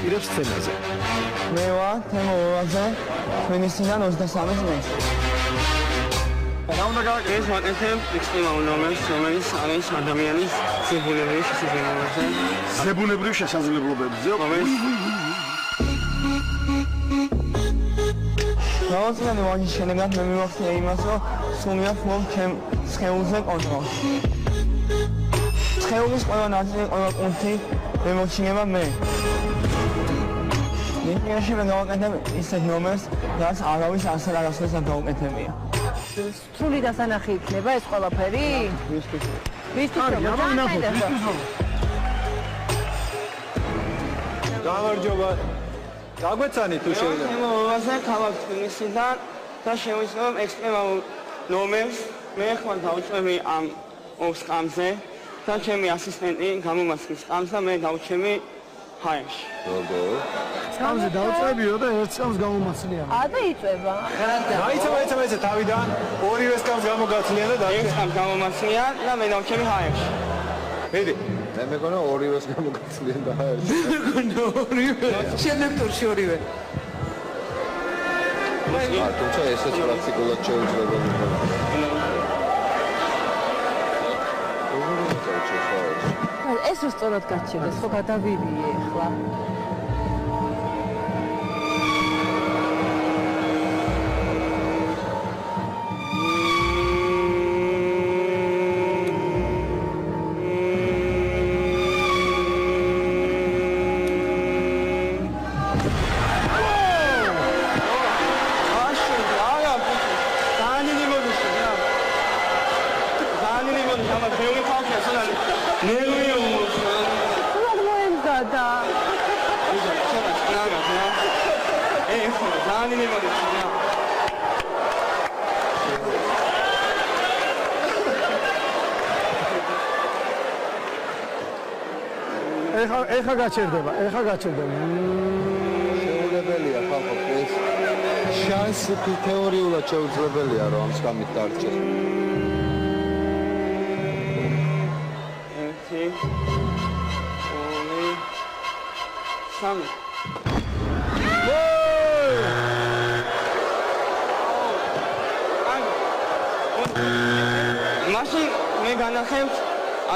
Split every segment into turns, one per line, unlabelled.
აპირებს სცენაზე.
მე ვარ თემო ვაზე, მინისტრიდან 23 წლის.
რა უნდა გავაკეთოთ? ვაკეთებ ექსპერიმენტულ ნომერს, რომელიც არის ადამიანის ზებუნებრივი შესაძლებლობებზე.
ზებუნებრივ შესაძლებლობებზე, რომელიც
რაოდენიმე ვაჟის შენებად მე მივახცია იმას, რომ სულიად მომ ჩემ სხეულზე კონტროლს. სხეულის ყველა ნაწილი, ყველა პუნქტი მემორჩილება მე. ნიკიაში მე გავაკეთებ ისეთ ნომერს, რაც არავის ასერ არასდროს არ გაუკეთებია.
სრული დასანახი იქნება ეს ყველაფერი?
ვისთვის.
გამარჯობა. გაგვეცანი თუ შეიძლება.
მე მომაზე ქალაქ თბილისიდან და შევისწავლებ ექსპერიმენტულ ნომერს. მე ხვალ დავუწევი ამ ოსკამზე და ჩემი ასისტენტი გამომასხის სკამს და მე დავუჩემი ჰაერში.
როგორ? სკამზე დავუწევიო და ერთ სკამს გამომასხლიან.
და იწება.
აიცა თავიდან ორივე სკამს გამოგაცლიან და
ერთ სკამს გამომასხლიან და მე დავუჩემი ჰაერში.
მიდი.
მე მეგონა ორივეს გამოგაცლიან და ჰაერში.
ორივე. შემდეგ ტურში ორივე.
თუმცა ესეც პრაქტიკულად შეუძლებელი.
ეს რო სწორად გაჩერდეს, ხო გადავივიე ახლა.
ეხა გაჩერდება.
შეუძლებელია ხალხო ეს შანსი თეორიულად შეუძლებელია რომ ამ სკამით დარჩეს.
1 2 3 მაშინ მე განახევთ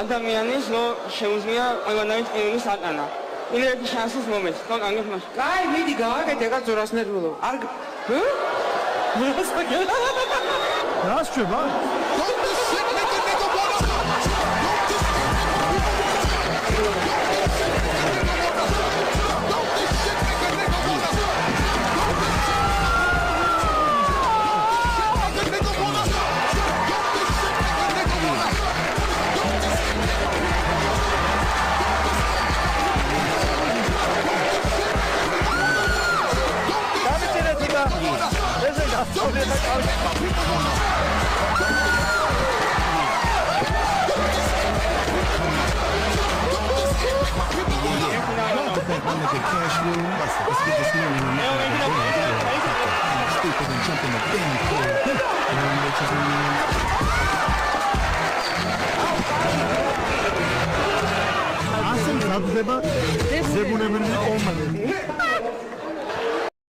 ადამიანის რომ შეუძლია ყველანაირი ტკივილის ატანა. პირველი შანსის მომენტს, თქო განგეთ მაშინ.
კაი, მიდი გავაკეთე, ეკაც ზურას ნერვულობ. არ
რას შვება? ასე გრძდება